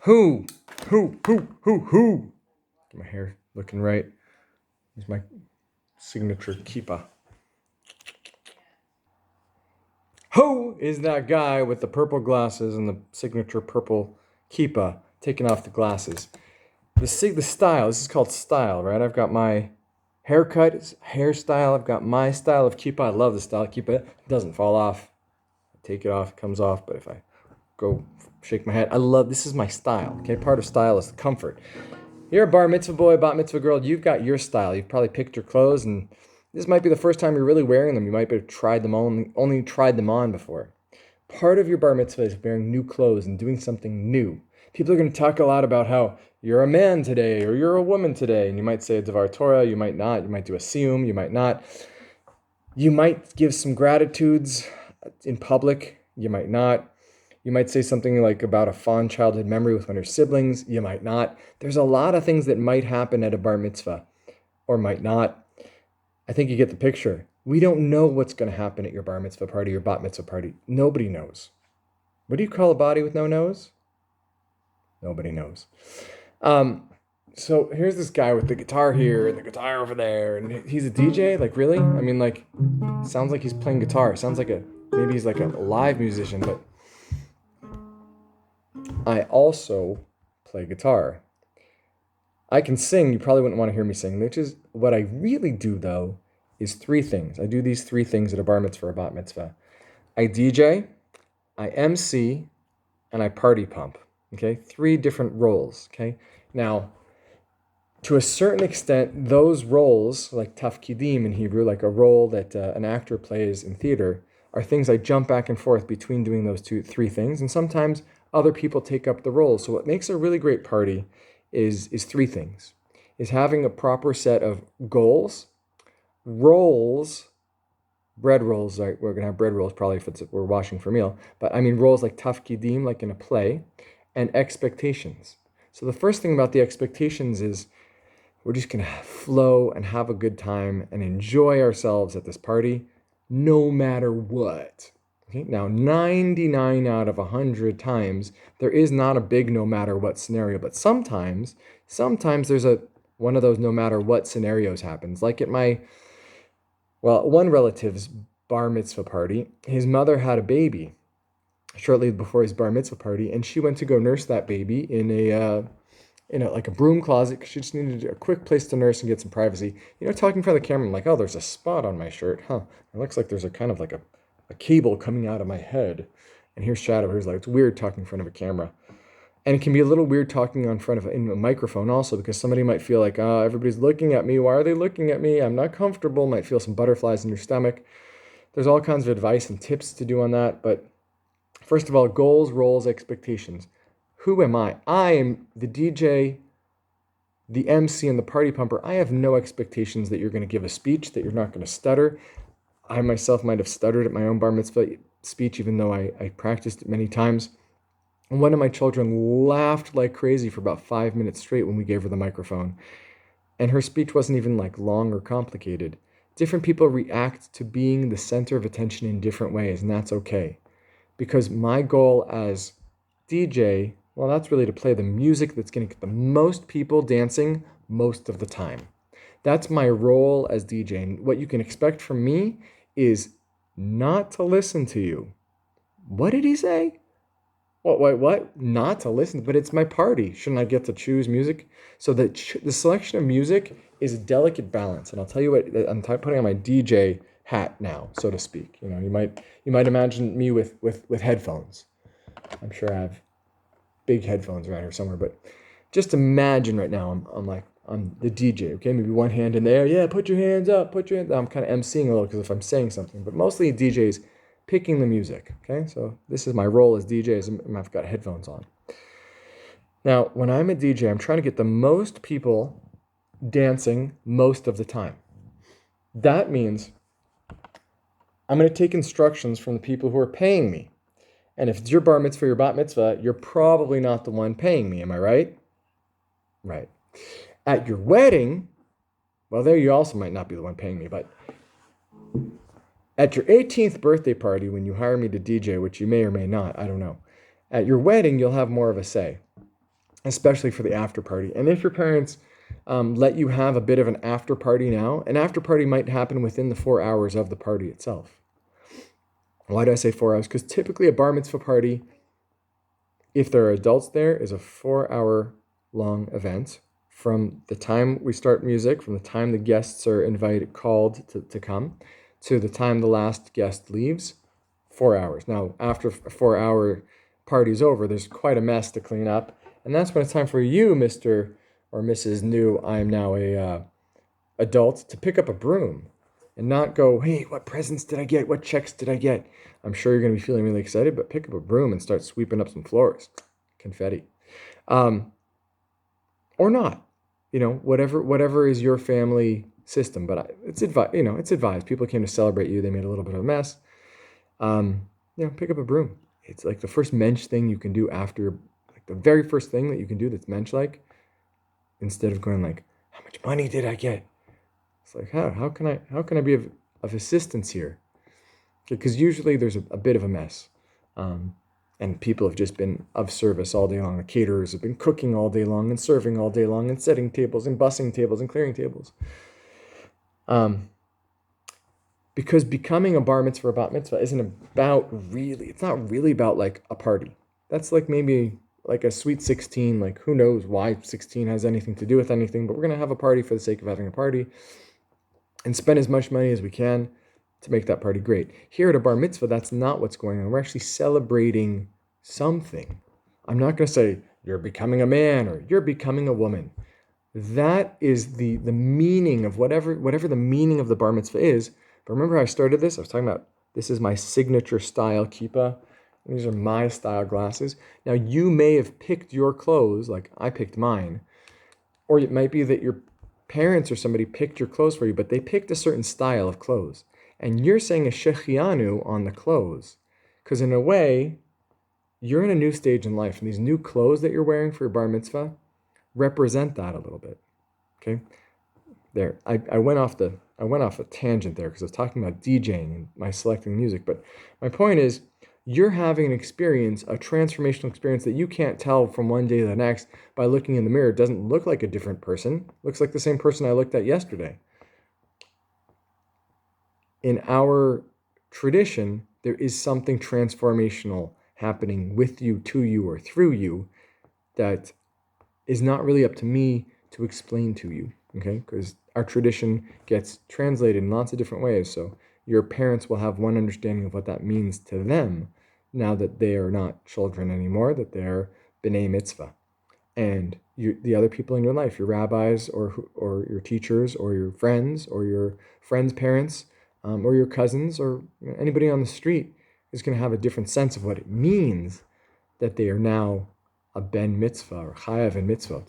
Who? Who? Get my hair looking right. Here's my signature kippah. Who is that guy with the purple glasses and the signature purple kippah, taking off the glasses? The style, this is called style, right? I've got my hairstyle. I've got my style of kippah. I love the style of kippah. It doesn't fall off. I take it off, it comes off. But if I go shake my head, this is my style. Okay, part of style is comfort. You're a bar mitzvah boy, bat mitzvah girl. You've got your style. You've probably picked your clothes, and this might be the first time you're really wearing them. You might have tried them on, only tried them on before. Part of your bar mitzvah is wearing new clothes and doing something new. People are going to talk a lot about how you're a man today or you're a woman today, and you might say a Devar Torah, you might not. You might do a siyum, you might not. You might give some gratitudes in public, you might not. You might say something like about a fond childhood memory with one of your siblings, you might not. There's a lot of things that might happen at a bar mitzvah or might not. I think you get the picture. We don't know what's going to happen at your bar mitzvah party or bat mitzvah party. Nobody knows. What do you call a body with no nose? Nobody knows. So here's this guy with the guitar here and the guitar over there, and he's a DJ? Like, really? I mean, like, sounds like he's playing guitar. Sounds like maybe he's like a live musician, but I also play guitar. I can sing. You probably wouldn't want to hear me sing, which is what I really do, though, is three things. I do these three things at a bar mitzvah or a bat mitzvah. I DJ, I MC, and I party pump. Okay, three different roles. Okay, now, to a certain extent, those roles, like tafkidim in Hebrew, like a role that an actor plays in theater, are things I jump back and forth between doing those three things, and sometimes other people take up the roles. So what makes a really great party is three things: is having a proper set of goals, roles, bread rolls. Right, we're gonna have bread rolls probably if we're washing for a meal, but I mean roles like tafkidim, like in a play, and expectations. So the first thing about the expectations is we're just going to flow and have a good time and enjoy ourselves at this party no matter what. Okay? Now, 99 out of 100 times, there is not a big no matter what scenario, but sometimes there's one of those no matter what scenarios happens. Like at one relative's bar mitzvah party, his mother had a baby shortly before his bar mitzvah party, and she went to go nurse that baby in like a broom closet because she just needed a quick place to nurse and get some privacy. Talking in front of the camera, I'm like, oh, there's a spot on my shirt, huh? It looks like there's a kind of like a cable coming out of my head. And here's Shadow, who's like, it's weird talking in front of a camera. And it can be a little weird talking in front of a microphone also, because somebody might feel like, oh, everybody's looking at me. Why are they looking at me? I'm not comfortable. Might feel some butterflies in your stomach. There's all kinds of advice and tips to do on that. But first of all, goals, roles, expectations. Who am I? I am the DJ, the MC, and the party pumper. I have no expectations that you're going to give a speech, that you're not going to stutter. I myself might have stuttered at my own bar mitzvah speech, even though I practiced it many times. And one of my children laughed like crazy for about 5 minutes straight when we gave her the microphone. And her speech wasn't even like long or complicated. Different people react to being the center of attention in different ways, and that's okay. Because my goal as DJ, well, that's really to play the music that's going to get the most people dancing most of the time. That's my role as DJ. And what you can expect from me is not to listen to you. What did he say? What? Not to listen, but it's my party. Shouldn't I get to choose music? So the selection of music is a delicate balance. And I'll tell you what, I'm putting on my DJ hat now, so to speak. You might imagine me with headphones. I'm sure I have big headphones around here somewhere, but just imagine right now I'm the DJ, okay? Maybe one hand in the air. Yeah, put your hands up, I'm kind of emceeing a little because if I'm saying something, but mostly DJs picking the music, okay? So this is my role as DJ, and I've got headphones on. Now, when I'm a DJ, I'm trying to get the most people dancing most of the time. That means I'm going to take instructions from the people who are paying me. And if it's your bar mitzvah or your bat mitzvah, you're probably not the one paying me, am I right? Right. At your wedding, well, there you also might not be the one paying me, but at your 18th birthday party, when you hire me to DJ, which you may or may not, I don't know, at your wedding, you'll have more of a say. especially for the after party. And if your parents let you have a bit of an after party now, an after party might happen within the 4 hours of the party itself. Why do I say 4 hours? Because typically a bar mitzvah party, if there are adults there, is a 4-hour long event from the time we start music, from the time the guests are called to come, to the time the last guest leaves, 4 hours. Now, after a 4-hour party's over, there's quite a mess to clean up, and that's when it's time for you, Mr. or Mrs. New, I am now a adult, to pick up a broom and not go, hey, what presents did I get? What checks did I get? I'm sure you're going to be feeling really excited, but pick up a broom and start sweeping up some floors. Confetti. Or not. Whatever is your family system. But it's advised. People came to celebrate you. They made a little bit of a mess. Pick up a broom. It's like the first mensch thing you can do after, like the very first thing that you can do that's mensch-like, instead of going like, how much money did I get? It's like, how can I be of assistance here? Because usually there's a bit of a mess. And people have just been of service all day long. The caterers have been cooking all day long and serving all day long and setting tables and bussing tables and clearing tables. Because becoming a bar mitzvah or bat mitzvah it's not really about like a party. That's like maybe like a sweet 16, like who knows why 16 has anything to do with anything, but we're going to have a party for the sake of having a party and spend as much money as we can to make that party great. Here at a bar mitzvah, that's not what's going on. We're actually celebrating something. I'm not going to say you're becoming a man or you're becoming a woman. That is the meaning of whatever the meaning of the bar mitzvah is. But remember how I started this? I was talking about this is my signature style kippah. These are my style glasses. Now you may have picked your clothes like I picked mine. Or it might be that your parents or somebody picked your clothes for you, but they picked a certain style of clothes. And you're saying a shechianu on the clothes. Because in a way, you're in a new stage in life. And these new clothes that you're wearing for your bar mitzvah represent that a little bit. Okay? There. I went off a tangent there because I was talking about DJing and my selecting music. But my point is, you're having an experience, a transformational experience that you can't tell from one day to the next by looking in the mirror. It doesn't look like a different person. It looks like the same person I looked at yesterday. In our tradition, there is something transformational happening with you, to you, or through you that is not really up to me to explain to you, okay? Because our tradition gets translated in lots of different ways. So your parents will have one understanding of what that means to them now that they are not children anymore, that they're b'nai mitzvah. And the other people in your life, your rabbis or your teachers or your friends parents, or your cousins or anybody on the street is going to have a different sense of what it means that they are now a ben mitzvah or chayav in mitzvot.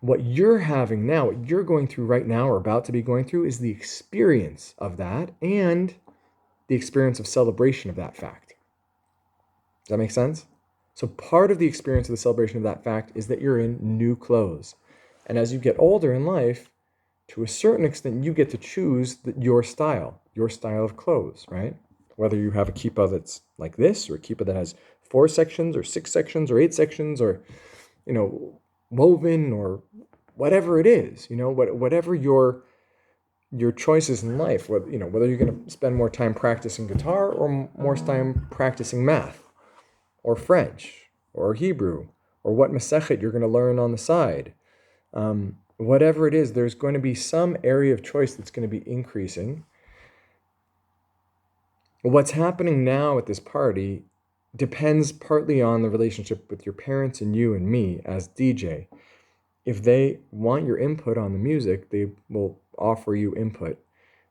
What you're having now, what you're going through right now or about to be going through is the experience of that and the experience of celebration of that fact. Does that make sense? So part of the experience of the celebration of that fact is that you're in new clothes. And as you get older in life, to a certain extent, you get to choose your style of clothes, right? Whether you have a kippah that's like this, or a kippah that has 4 sections, or 6 sections, or 8 sections, or, woven, or whatever it is, whatever your choices in life, whether you're going to spend more time practicing guitar or more time practicing math, or French, or Hebrew, or what Masechet you're going to learn on the side. Whatever it is, there's going to be some area of choice that's going to be increasing. What's happening now at this party depends partly on the relationship with your parents and you and me as DJ. If they want your input on the music, they will offer you input.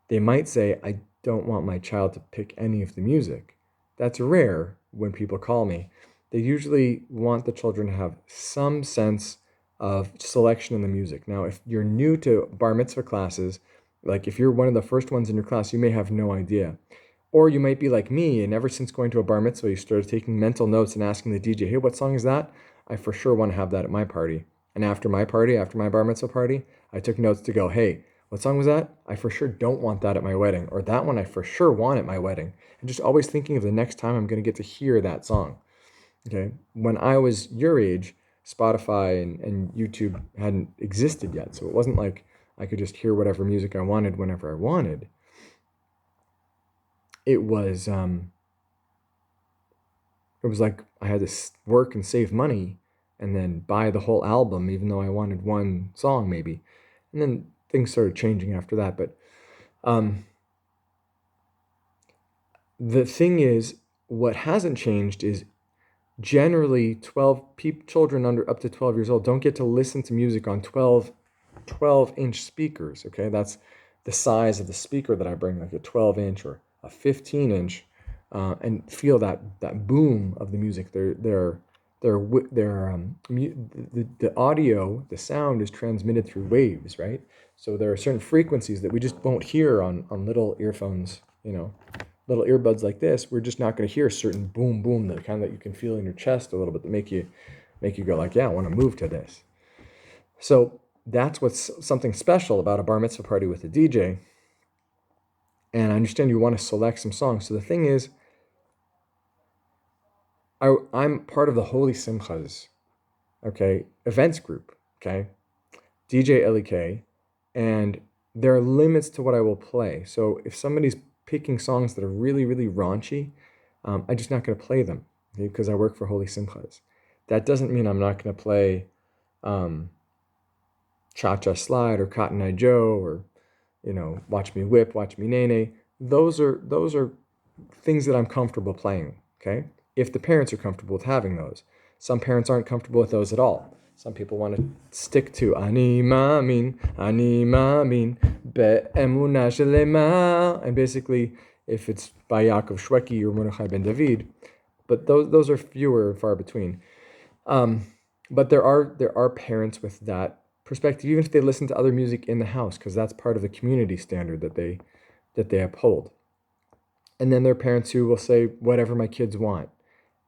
They might say, I don't want my child to pick any of the music. That's rare when people call me. They usually want the children to have some sense of selection in the music. Now, if you're new to bar mitzvah classes, like if you're one of the first ones in your class, you may have no idea. Or you might be like me, and ever since going to a bar mitzvah, you started taking mental notes and asking the DJ, hey, what song is that? I for sure want to have that at my party. And after my bar mitzvah party, I took notes to go, hey, what song was that? I for sure don't want that at my wedding. Or that one I for sure want at my wedding. And just always thinking of the next time I'm going to get to hear that song. Okay? When I was your age, Spotify and YouTube hadn't existed yet. So it wasn't like I could just hear whatever music I wanted whenever I wanted. It was like I had to work and save money and then buy the whole album, even though I wanted one song maybe. And then things started changing after that. But the thing is, what hasn't changed is generally children under up to 12 years old don't get to listen to music on 12-inch speakers. Okay, that's the size of the speaker that I bring, like a 12-inch or a 15-inch, and feel that boom of the music. The audio, the sound is transmitted through waves, right? So there are certain frequencies that we just won't hear on little earphones, little earbuds like this. We're just not going to hear a certain boom, boom, the kind that you can feel in your chest a little bit, that make you go like, yeah, I want to move to this. So that's what's something special about a bar mitzvah party with a DJ. And I understand you want to select some songs. So the thing is, I'm part of the Holy SIMCHAS, okay, events group, okay, DJ Elik, and there are limits to what I will play. So if somebody's picking songs that are really, really raunchy, I'm just not going to play them, okay, because I work for Holy SIMCHAS. That doesn't mean I'm not going to play Cha-Cha Slide or Cotton Eye Joe or, Watch Me Whip, Watch Me Nene. Those are things that I'm comfortable playing, okay? If the parents are comfortable with having those. Some parents aren't comfortable with those at all. Some people want to stick to Ani Ma'amin, Be'emunah Shelema, and basically, if it's by Yaakov Shweki or Mordechai ben David, but those are fewer and far between. But there are parents with that perspective, even if they listen to other music in the house, because that's part of the community standard that they uphold. And then there are parents who will say, whatever my kids want.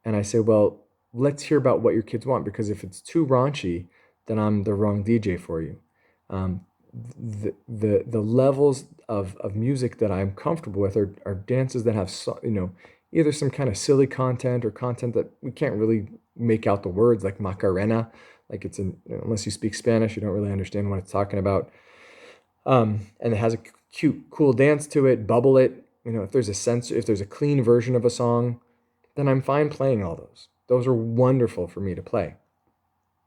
And I say, well, let's hear about what your kids want, because if it's too raunchy, then I'm the wrong DJ for you. The levels of music that I'm comfortable with are dances that have, either some kind of silly content or content that we can't really make out the words, like Macarena, like unless you speak Spanish, you don't really understand what it's talking about. And it has a cute, cool dance to it, bubble it. If there's a clean version of a song, then I'm fine playing all those. Those are wonderful for me to play.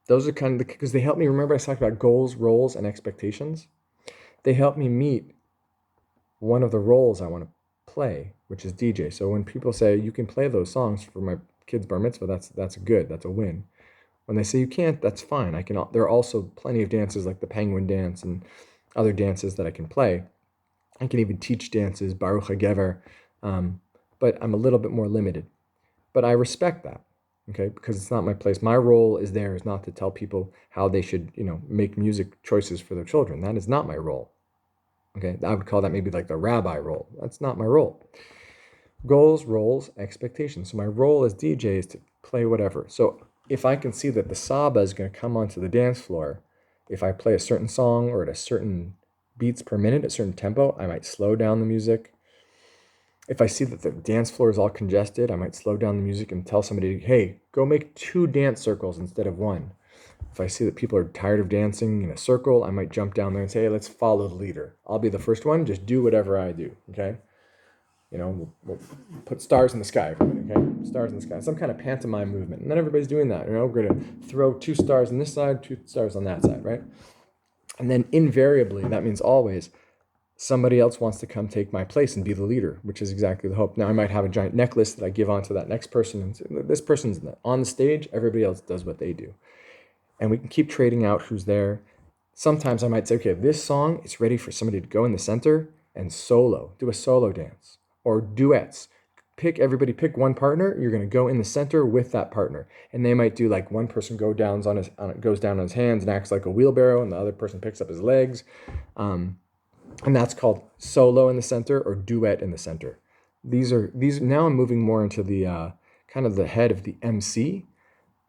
Those are because they help me. Remember I talked about goals, roles, and expectations? They help me meet one of the roles I want to play, which is DJ. So when people say you can play those songs for my kid's bar mitzvah, that's good. That's a win. When they say you can't, that's fine. There are also plenty of dances like the penguin dance and other dances that I can play. I can even teach dances, Baruch HaGever, but I'm a little bit more limited. But I respect that, okay, because it's not my place. My role is not to tell people how they should, make music choices for their children. That is not my role, okay? I would call that maybe like the rabbi role. That's not my role. Goals, roles, expectations. So my role as DJ is to play whatever. So if I can see that the Saba is going to come onto the dance floor, if I play a certain song or at a certain beats per minute, a certain tempo, I might slow down the music. If I see that the dance floor is all congested, I might slow down the music and tell somebody, hey, go make 2 dance circles instead of 1. If I see that people are tired of dancing in a circle, I might jump down there and say, hey, let's follow the leader. I'll be the first one, just do whatever I do, okay? We'll put stars in the sky, everybody, okay? Stars in the sky. Some kind of pantomime movement. And then everybody's doing that, we're going to throw 2 stars on this side, 2 stars on that side, right? And then invariably, that means always, somebody else wants to come take my place and be the leader, which is exactly the hope. Now, I might have a giant necklace that I give on to that next person. And say, this person's on the stage, everybody else does what they do. And we can keep trading out who's there. Sometimes I might say, okay, this song, it's ready for somebody to go in the center and do a solo dance. Or duets. Pick one partner, you're going to go in the center with that partner. And they might do like one person goes down on his hands and acts like a wheelbarrow, and the other person picks up his legs. And that's called solo in the center or duet in the center. These now I'm moving more into the kind of the head of the MC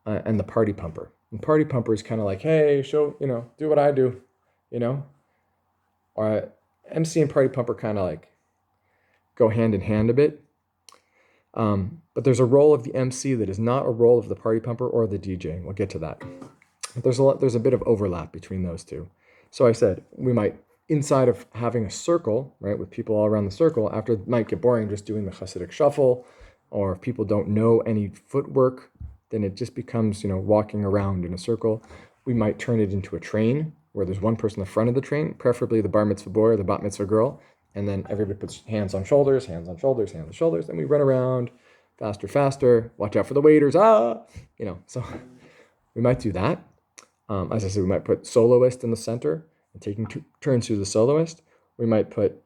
and the party pumper. And party pumper is kind of like, hey, show, do what I do, Or MC and party pumper kind of like go hand in hand a bit. But there's a role of the MC that is not a role of the party pumper or the DJ. We'll get to that. But there's a bit of overlap between those two. So I said we might, inside of having a circle, right, with people all around the circle, after it might get boring just doing the Hasidic shuffle, or if people don't know any footwork, then it just becomes, walking around in a circle. We might turn it into a train where there's one person in the front of the train, preferably the bar mitzvah boy or the bat mitzvah girl, and then everybody puts hands on shoulders, hands on shoulders, hands on shoulders, and we run around faster, watch out for the waiters, so we might do that. As I said, we might put soloist in the center and taking turns to the soloist. We might put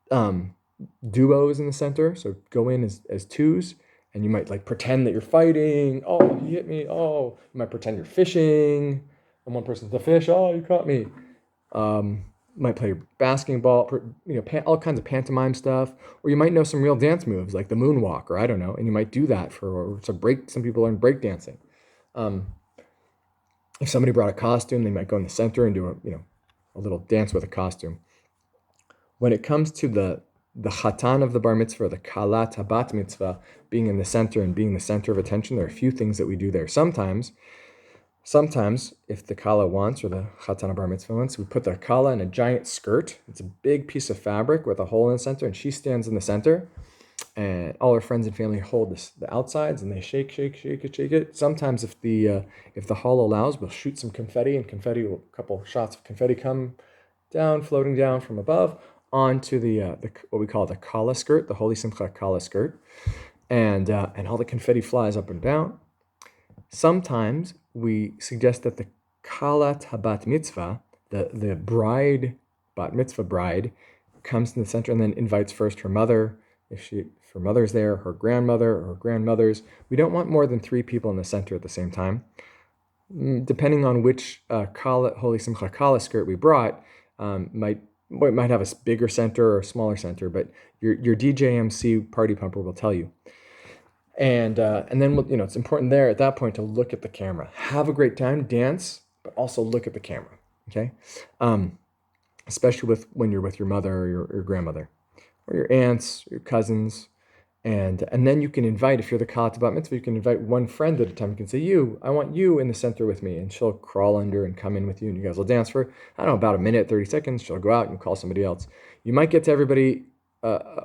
duos in the center, so go in as twos, and you might pretend that you're fighting. Oh, he hit me. Oh, you might pretend you're fishing, and one person's the fish. Oh, you caught me. Might play basketball, all kinds of pantomime stuff, or you might know some real dance moves like the moonwalk, or I don't know, and you might do that some people learn break dancing. If somebody brought a costume, they might go in the center and do a little dance with a costume. When it comes to the chatan of the bar mitzvah, or the kalat habat mitzvah, being in the center and being the center of attention, there are a few things that we do there. Sometimes, if the kala wants, or the chatan bar mitzvah wants, we put the kala in a giant skirt. It's a big piece of fabric with a hole in the center, and she stands in the center, and all her friends and family hold the outsides, and they shake it. Sometimes, if the hall allows, we'll shoot some confetti, and a couple shots of confetti come down, floating down from above onto the what we call the kala skirt, the holy simcha kala skirt, and all the confetti flies up and down. Sometimes we suggest that the kalat habat mitzvah, the bride, bat mitzvah bride, comes in the center and then invites first her mother, if her mother's there, her grandmother, or her grandmothers. We don't want more than 3 people in the center at the same time. Depending on which holy simcha kala skirt we brought, might have a bigger center or a smaller center, but your DJ MC party pumper will tell you. And then it's important there at that point to look at the camera. Have a great time, dance, but also look at the camera. Okay, especially when you're with your mother or your grandmother, or your aunts, or your cousins, and then you can invite, if you're the kalat bat mitzvah, you can invite one friend at a time. You can say, I want you in the center with me, and she'll crawl under and come in with you, and you guys will dance for, I don't know, about a minute, 30 seconds. She'll go out and call somebody else. You might get to everybody.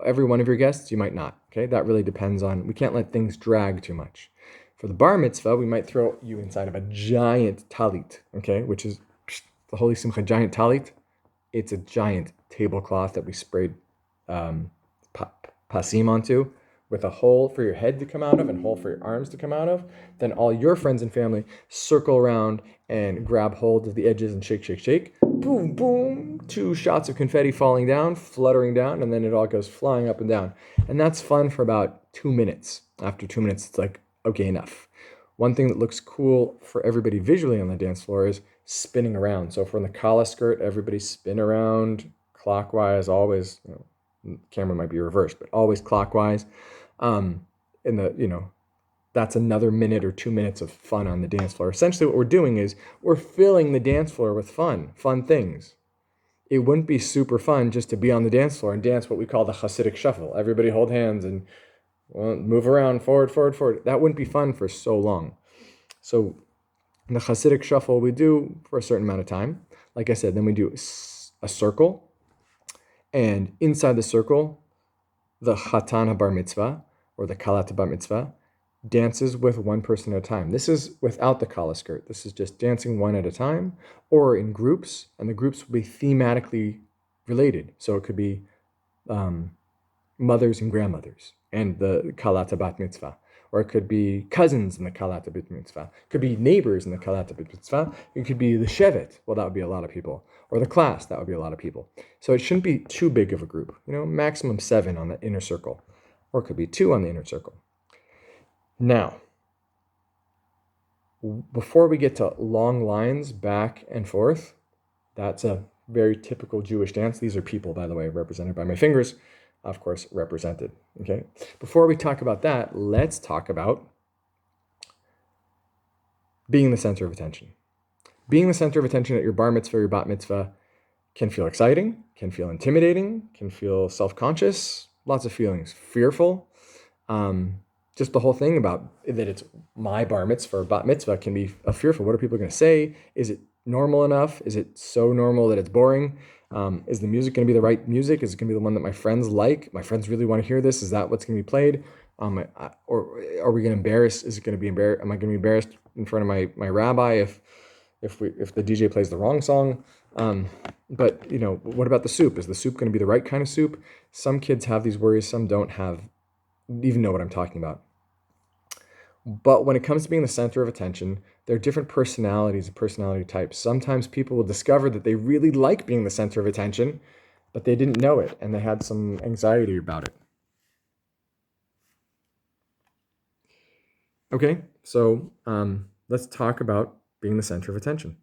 Every one of your guests, you might not. Okay, that really depends on. We can't let things drag too much. For the bar mitzvah, we might throw you inside of a giant talit. Okay, which is the holy simcha giant talit. It's a giant tablecloth that we sprayed pasim onto, with a hole for your head to come out of and a hole for your arms to come out of. Then all your friends and family circle around and grab hold of the edges and shake. Boom, boom, 2 shots of confetti falling down, fluttering down, and then it all goes flying up and down. And that's fun for about 2 minutes. After 2 minutes, it's like, okay, enough. One thing that looks cool for everybody visually on the dance floor is spinning around. So from the kala skirt, everybody spin around clockwise, always, the camera might be reversed, but always clockwise. That's another minute or 2 minutes of fun on the dance floor. Essentially what we're doing is we're filling the dance floor with fun things. It wouldn't be super fun just to be on the dance floor and dance what we call the Hasidic shuffle. Everybody hold hands and move around, forward. That wouldn't be fun for so long. So the Hasidic shuffle we do for a certain amount of time. Like I said, then we do a circle. And inside the circle, the chatan bar mitzvah, or the kalat bar mitzvah, dances with one person at a time. This is without the kala skirt. This is just dancing one at a time, or in groups, and the groups will be thematically related. So it could be mothers and grandmothers and the kalat bat mitzvah, or it could be cousins in the kalat bat mitzvah. It could be neighbors in the kalat bat mitzvah. It could be the shevet. Well, that would be a lot of people. Or the class, that would be a lot of people. So it shouldn't be too big of a group. Maximum 7 on the inner circle, or it could be 2 on the inner circle. Now, before we get to long lines back and forth, that's a very typical Jewish dance. These are people, by the way, represented by my fingers, of course, represented. Okay. Before we talk about that, let's talk about being the center of attention. Being the center of attention at your bar mitzvah or your bat mitzvah can feel exciting, can feel intimidating, can feel self-conscious, lots of feelings, fearful. Just the whole thing about that it's my bar mitzvah or bat mitzvah can be fearful. What are people going to say? Is it normal enough? Is it so normal that it's boring? Is the music going to be the right music? Is it going to be the one that my friends like? My friends really want to hear this. Is that what's going to be played? Or are we going to embarrass? Is it going to be embarrassed? Am I going to be embarrassed in front of my rabbi if the DJ plays the wrong song? But what about the soup? Is the soup going to be the right kind of soup? Some kids have these worries. Some don't even know what I'm talking about. But when it comes to being the center of attention, there are different personalities and personality types. Sometimes people will discover that they really like being the center of attention, but they didn't know it, and they had some anxiety about it. Okay, so let's talk about being the center of attention.